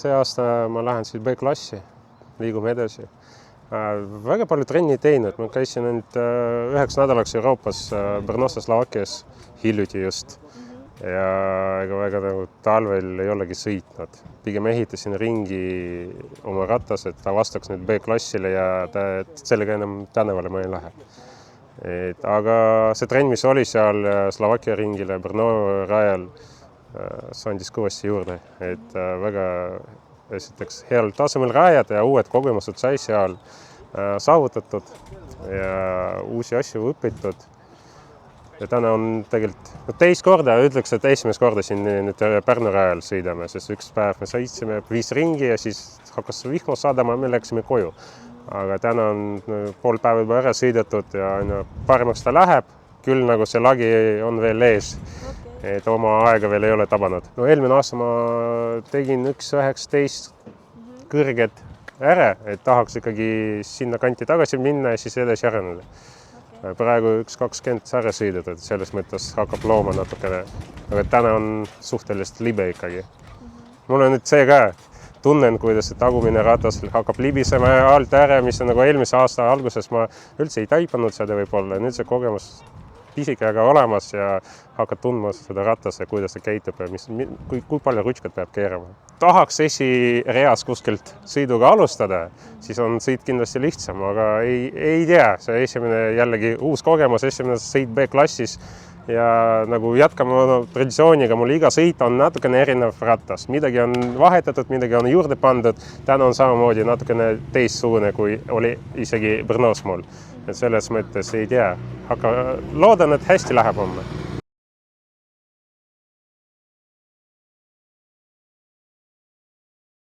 see aasta ma lähen siis B-klassi, liigume edasi. Väga palju trenni teinud, ma käisin ainult 9 nädalaks Euroopas, Brnossa, Slovakkias hiljuti just. Ja ega väga nagu talvel ei olegi sõitnud. Pigem ehitasin ringi oma ratas, et ta vastaks nüüd B-klassile ja sellega enam tänavale ma ei lähe. Aga see trenn, mis oli seal Slovakkia ringile Brno rajal, andis kõvasti juurde. Väga esiteks heal tasemel rajad ja uued kogemused sai seal saavutatud ja uusi asju õpitud. Ja täna on tegelikult teist korda, ütleks, et esimest korda siin nüüd Pärnu rajal sõidame, sest üks päev me sõitsime 5 ringi ja siis hakkas vihma sadama, me läksime koju. Aga täna on pool päeva juba ära sõidetud ja paremaks ta läheb, küll nagu see lagi on veel ees, et oma aega veel ei ole tabanud. No eelmine aasta ma tegin 1.19 kõrged ära, et tahaks ikkagi sinna kanti tagasi minna ja siis edasi areneda. Praegu 1.20 ära sõidetud, selles mõttes hakkab looma natukene, aga täna on suhteliselt libe ikkagi. Mul on nüüd see ka, tunnen, kuidas see tagumine ratas hakkab libisema alt ära, mis on nagu eelmise aasta alguses ma üldse ei taipanud seda võib-olla. Nüüd see kogemus pisikaga olemas ja hakkad tundma seda ratas ja kuidas see käitub ja kui palju rutskad peab keerama. Tahaks esireas kuskilt sõiduga alustada, siis on sõit kindlasti lihtsam, aga ei tea. See esimene jällegi uus kogemus, esimene sõit B-klassis ja nagu jätkama traditsiooniga, mul iga sõit on natukene erinev ratas. Midagi on vahetatud, midagi on juurde pandud. Täna on samamoodi natukene teistsugune, kui oli isegi Brnos mul. Et selles mõttes ei tea. Aga loodan, et hästi läheb homme.